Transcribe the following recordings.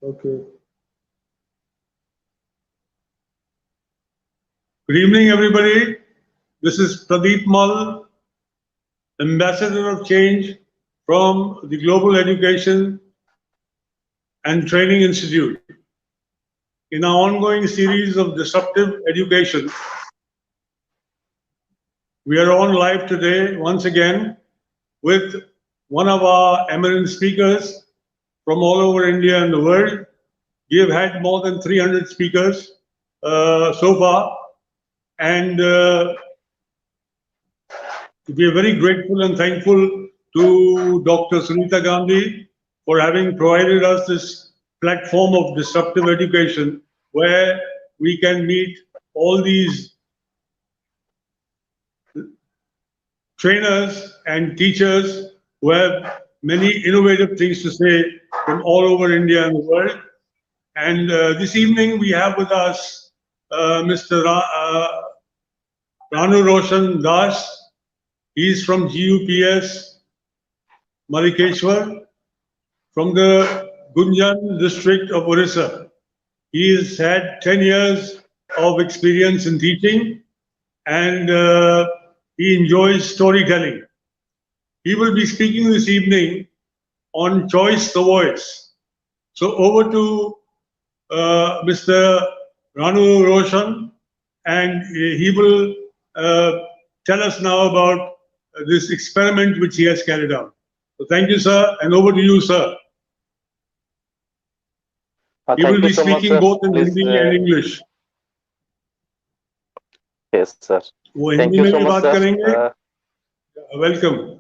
Okay. Good evening, everybody. This is Pradeep Mal, Ambassador of Change from the Global Education and Training Institute. In our ongoing series of disruptive education, we are on live today once again with one of our eminent speakers from all over India and the world. We have had more than 300 speakers so far, and we are very grateful and thankful to Dr. Sunita Gandhi for having provided us this platform of disruptive education where we can meet all these trainers and teachers who have many innovative things to say from all over India and the world. And this evening we have with us Mr. Ranu Roshan Das. He's from GUPS Marikeshwar from the Gunjan district of Orissa. He has had 10 years of experience in teaching and he enjoys storytelling. He will be speaking this evening on Choice the Voice. So over to Mr. Ranu Roshan, and he will tell us now about this experiment which he has carried out. So thank you, sir, and over to you, sir. He will Thank you be so much, speaking sir. both in Please, Hindi and English. yes, sir. वो Thank Hindi you में so भी much, बात sir. करेंगे. Welcome.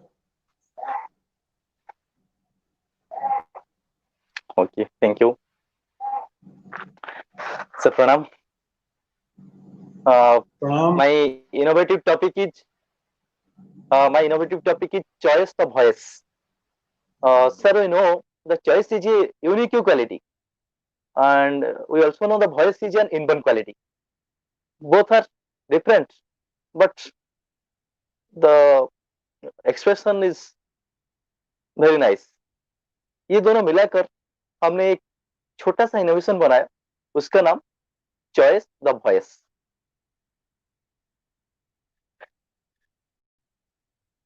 Okay, thank you. Sir, pranam. Pranam. My innovative topic is choice the voice. Sir, we know the choice is a unique quality, and we also know the voice is an inborn quality. Both are different, but the expression is very nice. ये दोनों मिलाकर हमने एक छोटा सा innovation बनाया, उसका नाम choice the voice.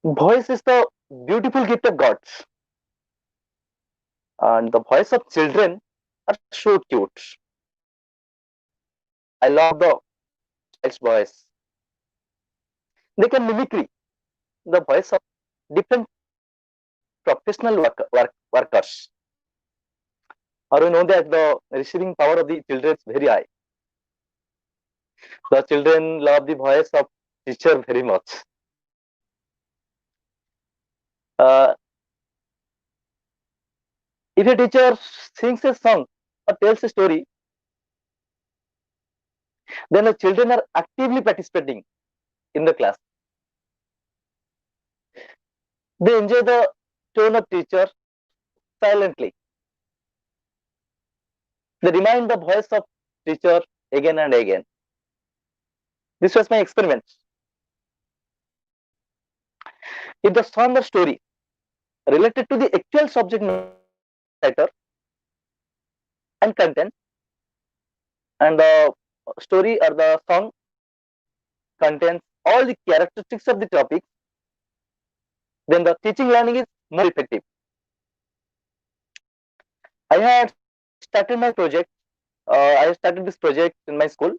Voice is the beautiful gift of God, and the voice of children are so cute. I love the child's voice. They can mimicry the voice of different professional workers. Or we know that the receiving power of the children is very high. The children love the voice of teacher very much. If a teacher sings a song or tells a story, then the children are actively participating in the class. They enjoy the tone of teacher silently. They remind the voice of teacher again and again. This was my experiment. If the song or story related to the actual subject matter and content, and the story or the song contains all the characteristics of the topic, then the teaching learning is more effective. I had started my project. I started this project in my school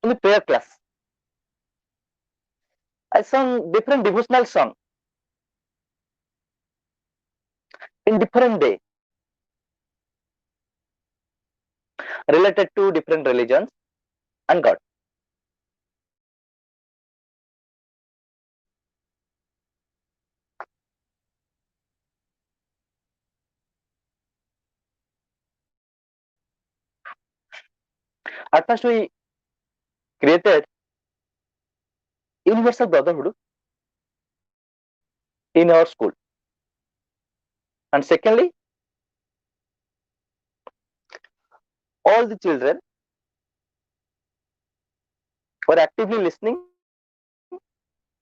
in the prayer class. I sung different devotional songs in different day related to different religions and God. At first, we created universal brotherhood in our school, and secondly, all the children were actively listening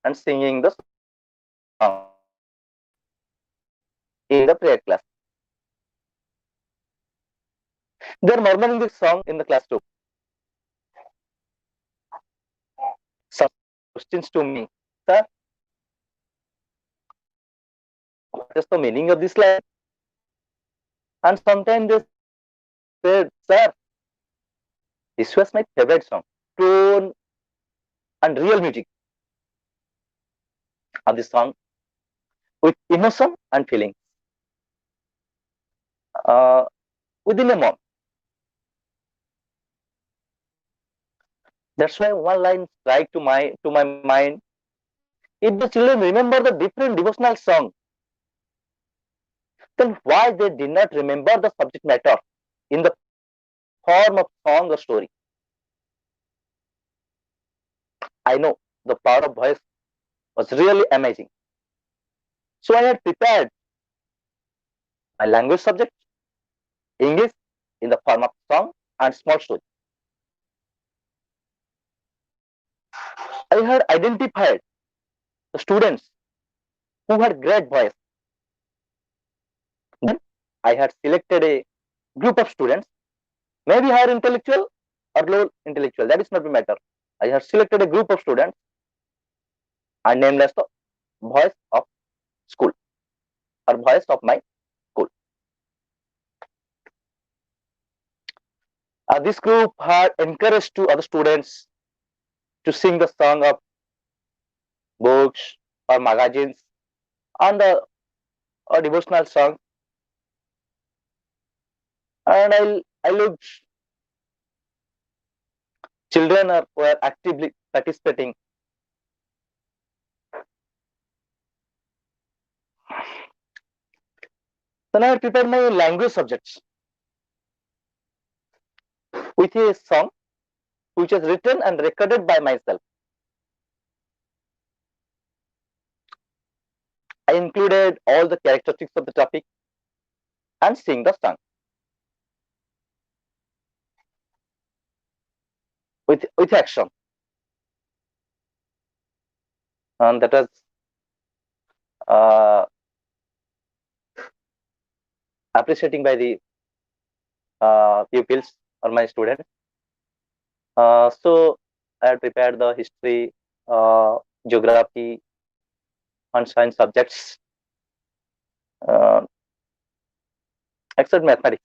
and singing the song in the prayer class. They're murmuring this song in the classroom. Some questions to me, sir, what is the meaning of this line? And sometimes they said, sir, this was my favorite song. Tone and real music of the song with emotion and feeling. Uh, Within a month. That's why one line strike to my mind. If the children remember the different devotional song, then why they did not remember the subject matter in the form of song or story? I know the power of voice was really amazing. So I had prepared my language subject, English, in the form of song and small story. I had identified the students who had great voice. Then I had selected a group of students, maybe higher intellectual or low intellectual, that is not the matter. I had selected a group of students and named as the voice of school or voice of my school. This group had encouraged to other students to sing the song of books or magazines and the devotional song. And I looked, children were actively participating. Then I prepared my language subjects with a song which was written and recorded by myself. I included all the characteristics of the topic and sing the song with action. And that was uh, appreciating by the pupils or my students. So I had prepared the history, geography, and science subjects, uh, except mathematics,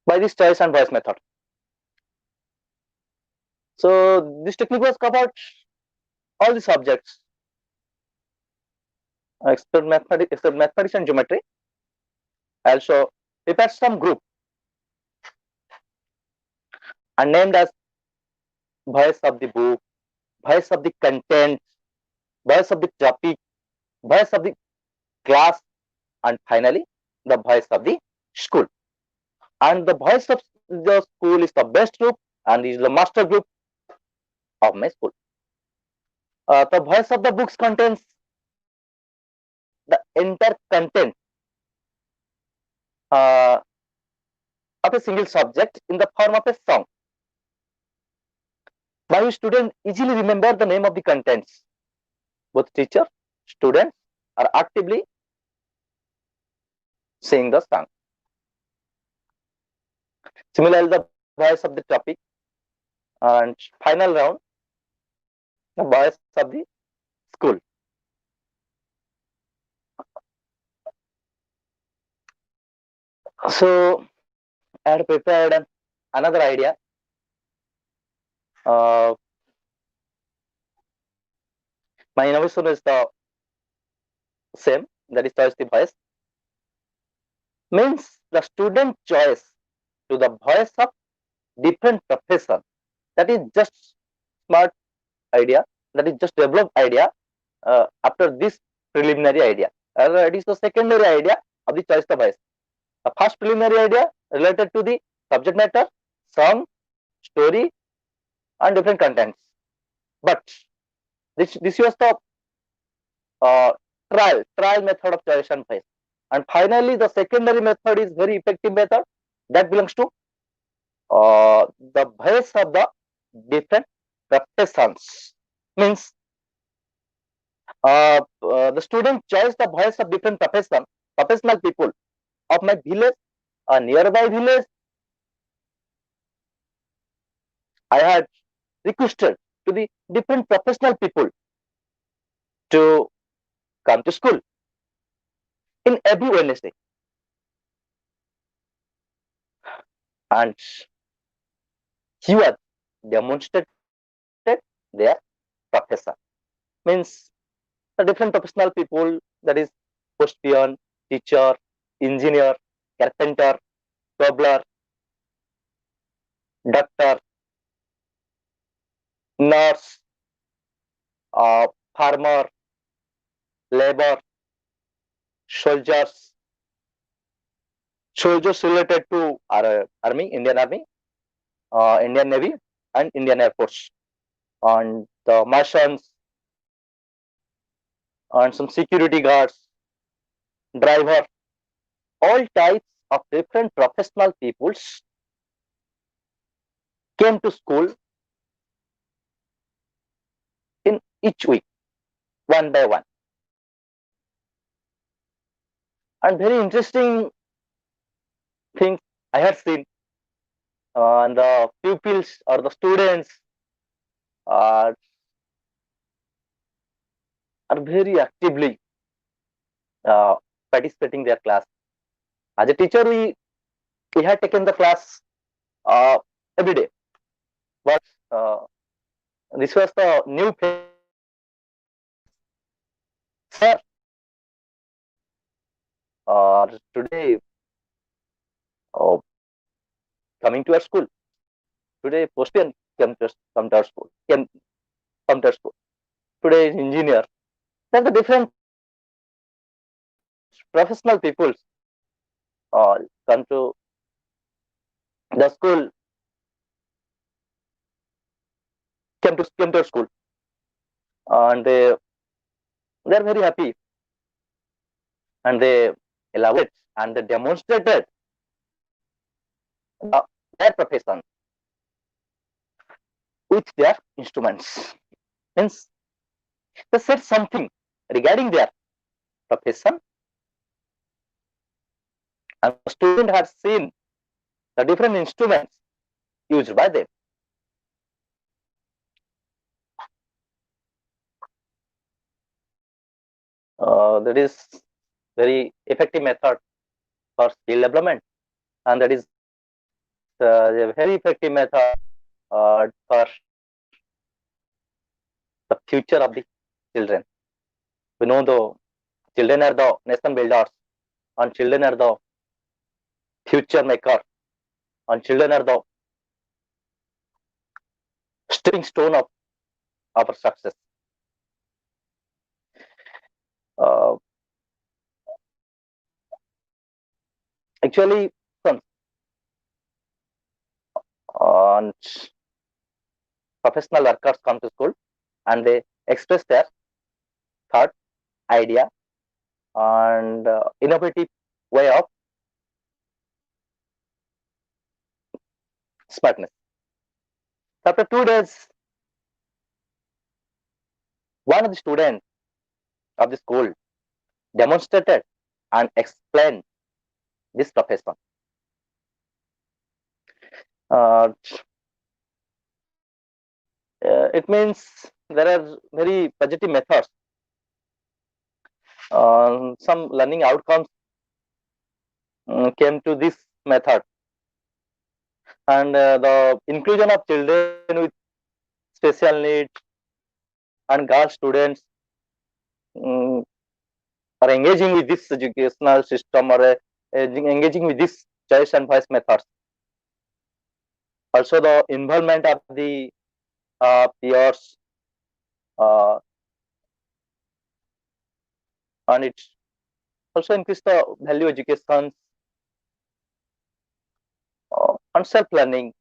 by this choice and voice method. So this technique was covered all the subjects, except mathematics and geometry. I also prepared some group and named as voice of the book, voice of the content, voice of the topic, voice of the class, and finally the voice of the school. And the voice of the school is the best group and is the master group of my school. The voice of the books contains the entire content uh, of a single subject in the form of a song. By which students easily remember the name of the contents. Both teacher, students are actively sing the song. Similarly, the voice of the topic and final round, the voice of the school. So I had prepared another idea. My innovation is the same, that is choice the voice. Means the student choice to the voice of different profession. That is just smart idea. That is just developed idea after this preliminary idea. It is the secondary idea of the choice of voice. The first preliminary idea related to the subject matter, song, story, and different contents. But this was the trial method of choice and voice. And finally, the secondary method is very effective method that belongs to the voice of the different professions. Means the student choice the voice of different professional people of my village a nearby village, I had requested to the different professional people to come to school in every Wednesday. And he was demonstrated their profession. Means the different professional people, that is postian, teacher, engineer, carpenter, cobbler, doctor, nurse, farmer, labor, soldiers, soldiers related to our army, Indian Army, Indian Navy, and Indian Air Force, and the marshals, and some security guards, driver, all types of different professional peoples came to school in each week, one by one. And very interesting things I have seen, and the pupils or the students are, are very actively uh, participating their class. As a teacher, we had taken the class every day, but this was the new phase. Sir, today coming to our school. Today, Postian come to our school. Came come to our school. Today is engineer. There are the different professional people come to the school, came to our school, and they are very happy, and they elaborate and they demonstrated their profession with their instruments. Means they said something regarding their profession, and the student has seen the different instruments used by them. That is very effective method for skill development, and that is a very effective method for the future of the children. We know the children are the nation builders, and children are the future maker, and children are the stepping stone of our success. Uh, Actually, and professional workers come to school and they express their thought, idea, and innovative way of smartness. After 2 days, one of the students of the school demonstrated and explained this profession. Uh, it means there are very positive methods. Some learning outcomes came to this method, and the inclusion of children with special needs and girl students um, are engaging with this educational system, or engaging with this choice and voice methods. Also, the involvement of the peers, uh, and it also increase the value education and self learning.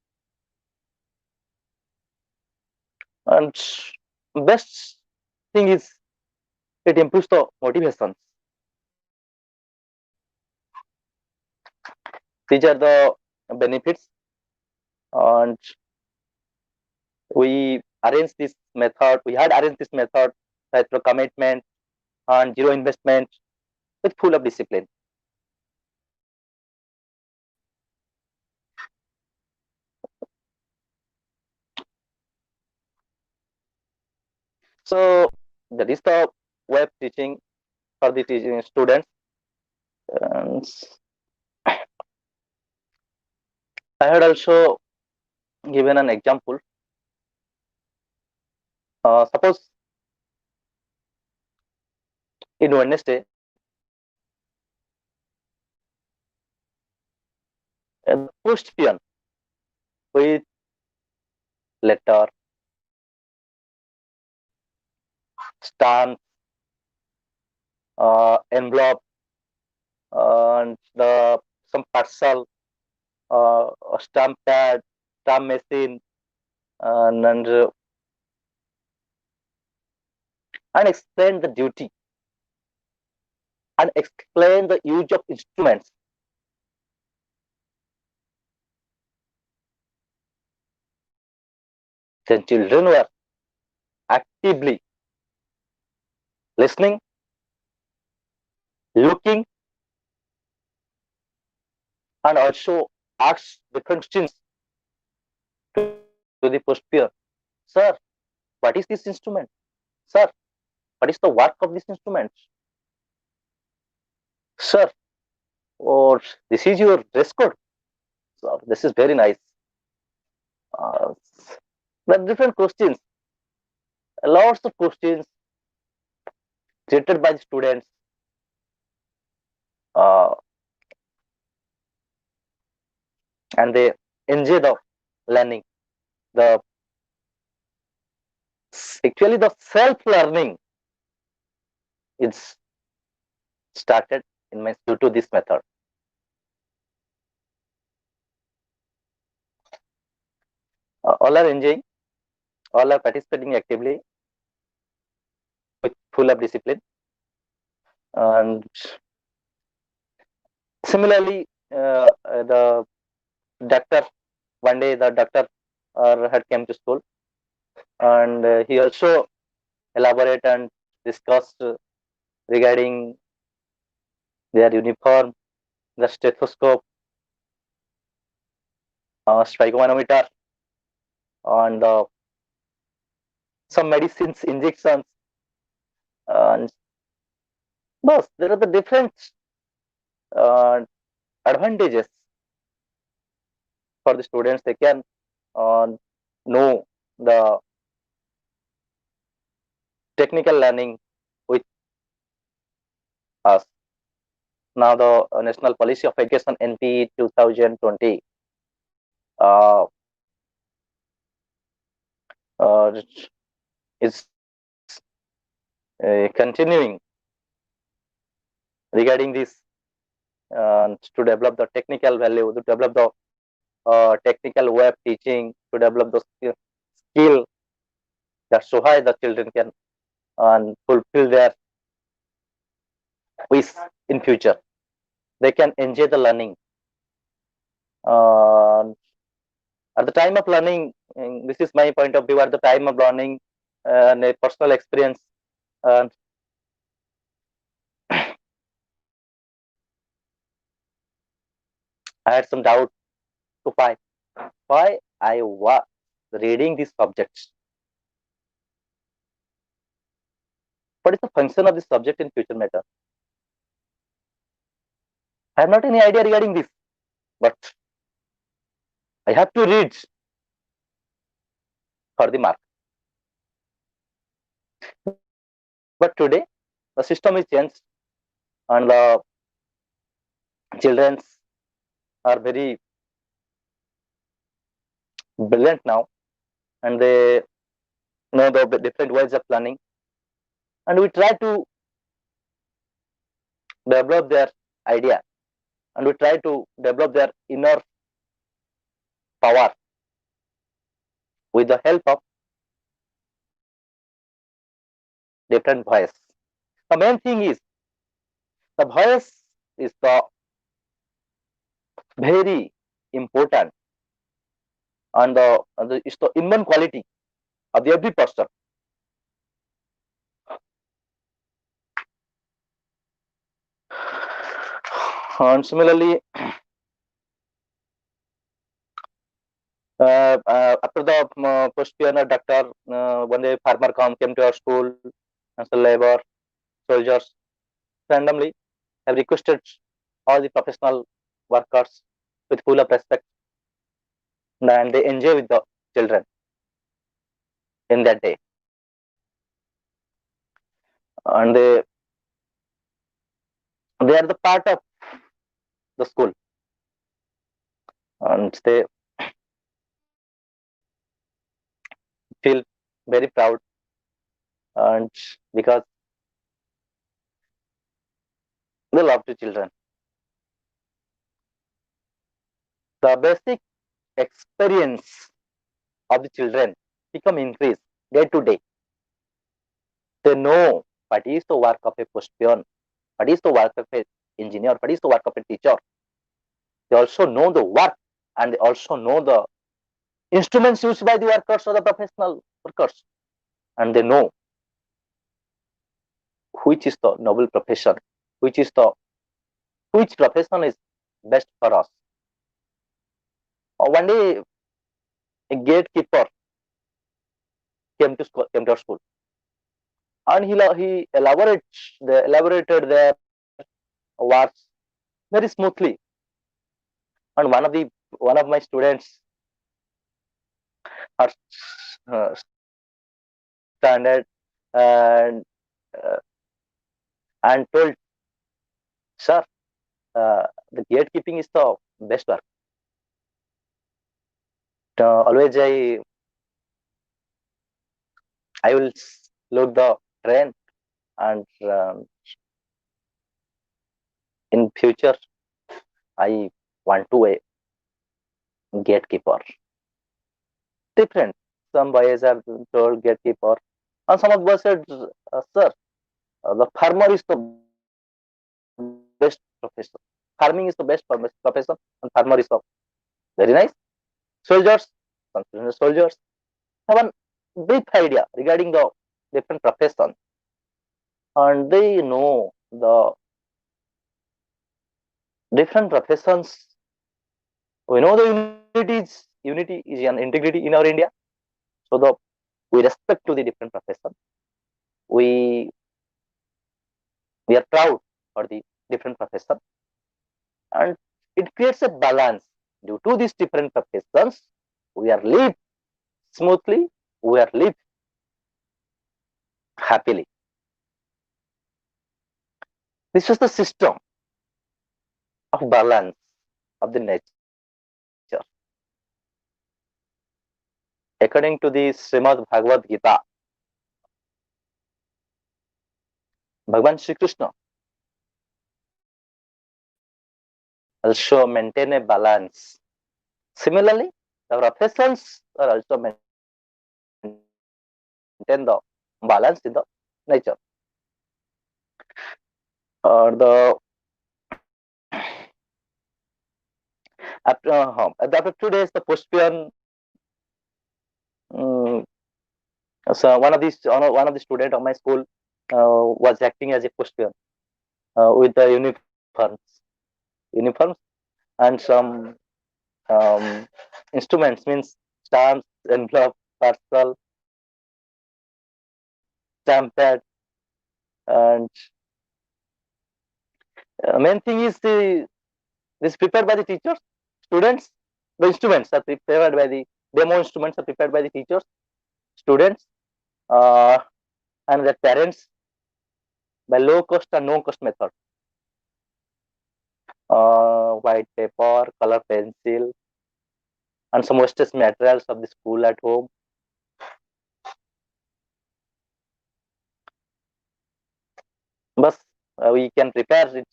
And best thing is it improves the motivation. These are the benefits, and we arrange this method. We had arranged this method like through commitment and zero investment with full of discipline. So that is the way of teaching for the teaching students. And I had also given an example. Suppose in Wednesday, the post peon with letter, stamp, envelope, and the some parcel, a stamp pad, stamp machine, and explain the duty and explain the use of instruments. Then children were actively listening, looking, and also ask different questions to the post peer. Sir, what is this instrument? Sir, what is the work of this instrument? Sir, or this is your dress code. So this is very nice. Uh, there are different questions, lots of questions created by the students. Uh, and they enjoy the learning. The actually the self learning is started in my due to this method. All are enjoying, all are participating actively with full of discipline. And similarly, the doctor, one day the doctor had came to school, and he also elaborate and discussed regarding their uniform, the stethoscope, spirometer, and some medicines, injections, and thus there are the different uh, advantages for the students. They can uh, know the technical learning with us. Now the National Policy of Education NP 2020 uh, uh, is continuing regarding this to develop the technical value, to develop the technical way of teaching, to develop the skill that so high the children can fulfill their wish in future. They can enjoy the learning. Uh, at the time of learning, this is my point of view. At the time of learning, and a personal experience, uh, I had some doubt to why I was reading these subjects. What is the function of this subject in future matter? I have not any idea regarding this, but I have to read for the mark. But today, the system is changed, and the children are very brilliant now, and they know the different ways of learning, and we try to develop their idea, and we try to develop their inner power with the help of different voice. The main thing is the voice is the very important, and is the inborn quality of the every person. And similarly, After the post peon or doctor, one day farmer came to our school, and so labor, soldiers, randomly have requested all the professional workers with full of respect, and they enjoy with the children in that day, and they are the part of the school, and they feel very proud, and because they love the children. The basic experience of the children become increased day to day. They know what is the work of a post peon, what is the work of an engineer, what is the work of a teacher. They also know the work, and they also know the instruments used by the workers or the professional workers, and they know which is the noble profession, which is the which profession is best for us. One day, a gatekeeper came to our school, and he elaborated their works very smoothly. And one of my students are standard and uh, and told, sir, the gatekeeping is the best work. Always I will look the trend, and in future I want to a gatekeeper. Different. Some boys are told gatekeeper, and some of us said, sir, the farmer is the best profession. Farming is the best profession, and farmer is the very nice. Soldiers, some soldiers have a brief idea regarding the different profession, and they know the different professions. We know the unity is an integrity in our India. So we respect to the different profession. We we are proud for the different profession, and it creates a balance. Due to these different professions, we are live smoothly, we are live happily. This is the system of balance of the nature. According to the Srimad Bhagavad Gita, Bhagavan Sri Krishna also maintain a balance. Similarly, the professions are also maintain the balance in the nature. The after 2 days, the Pushpian, so one of the student of my school was acting as a Pushpian with the uniforms and some instruments, means stamps, envelope, parcel, stamp pad, and main thing is this prepared by the teachers, students. The instruments are prepared by the demo instruments are prepared by the teachers, students, uh, and their parents by low cost and no cost method. White paper, color pencil, and some wastage materials of the school at home. But we can prepare it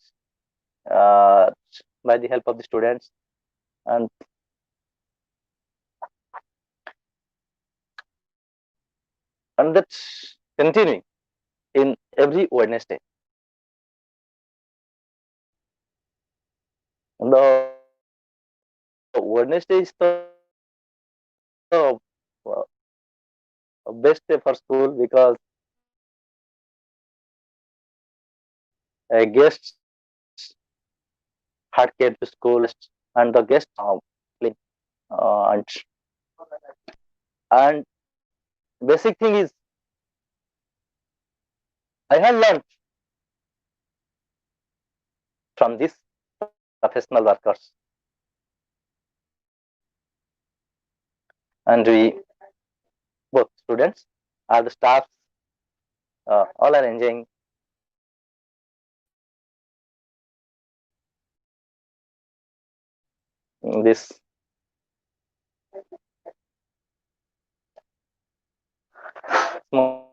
uh, by the help of the students, and that's continuing in every Wednesday. And the Wednesday is the best day for school because guests had came to school, and the guests clean, and And basic thing is I have learned from these professional workers, and we both students or the staffs all are enjoying this small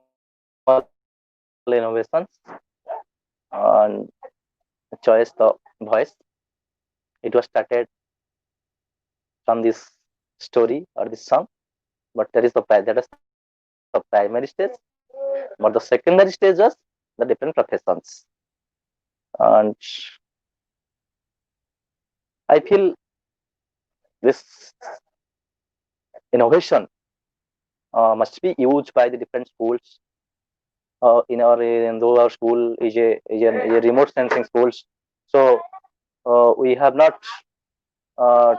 innovations and choice the voice. It was started from this story or this song, but that is the primary stage. But the secondary stage was the different professions, and I feel this innovation must be used by the different schools. In though our school is a remote sensing schools, so we have not uh,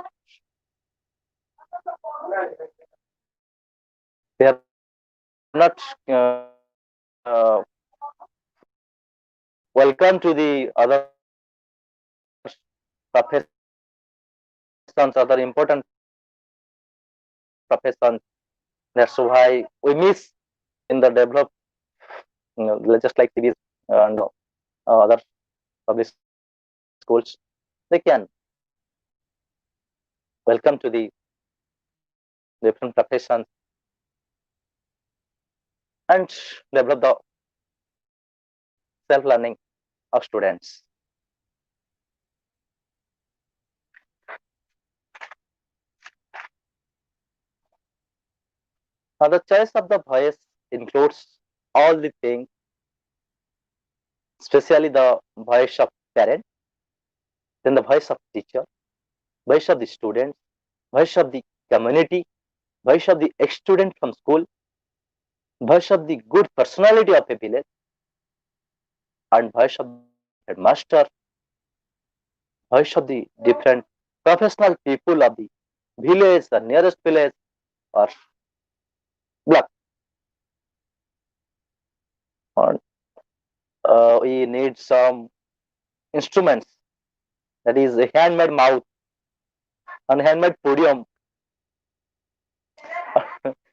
we have not welcome to the other professions, other important professions. That's why we miss in the develop, just like cities and other public schools. They can welcome to the different professions and develop the self-learning of students. The choice of the voice includes all the things, especially the voice of parent, then the voice of teacher, voice of the students, voice of the community, voice of the ex-student from school, voice of the good personality of a village, and voice of the headmaster, voice of the different professional people of the village, the nearest village or block. And we need some instruments, that is a handmade mouth and handmade podium,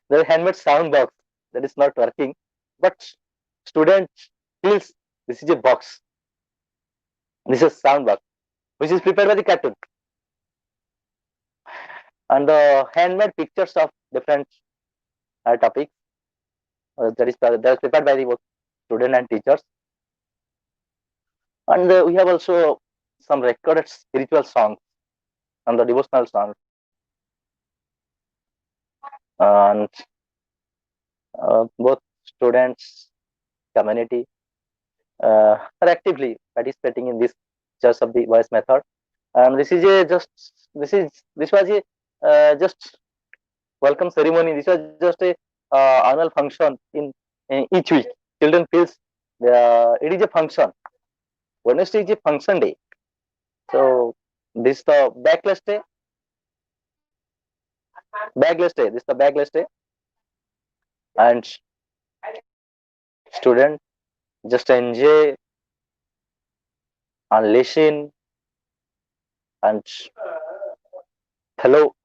the handmade sound box that is not working, but student feels this is a box, this is sound box, which is prepared by the cartoon, and the handmade pictures of different topics that is prepared by the both student and teachers. And we have also some recorded spiritual songs and the devotional songs, and both students, community are actively participating in this choice of the voice method. And this is a just this was a just welcome ceremony. This was just a annual function in each week. Children feels it is a function. Wednesday is a function day. So this the backless day. Backless day. This the backless day, and student just enjoy and listen and follow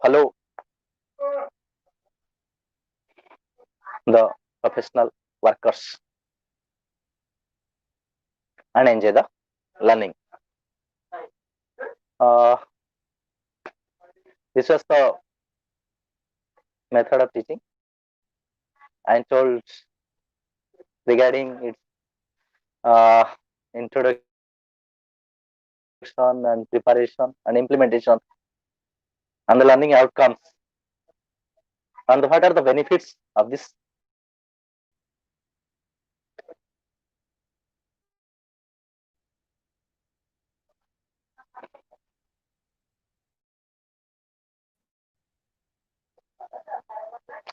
the professional workers and enjoy the learning. Uh, this was the method of teaching and told regarding its introduction and preparation and implementation and the learning outcomes and what are the benefits of this.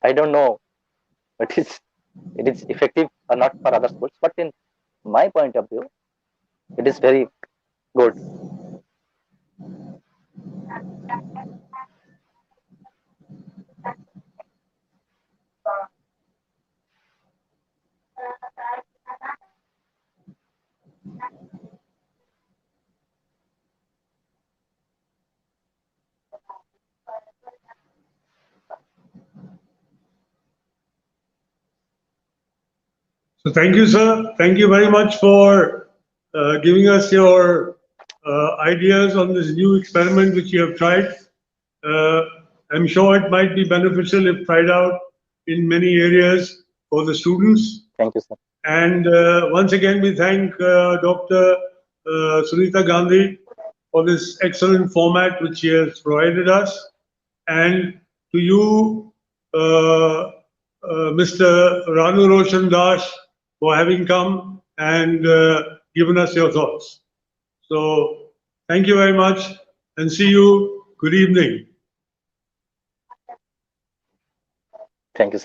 I don't know it is effective or not for other schools, but in my point of view, it is very good. So thank you, sir. Thank you very much for giving us your ideas on this new experiment which you have tried. Uh, I'm sure it might be beneficial if tried out in many areas for the students. Thank you, sir. And once again, we thank Dr. Sunita Gandhi for this excellent format which he has provided us. And to you, Mr. Ranu Roshan Das, for having come and given us your thoughts. So, thank you very much and see you. Good evening.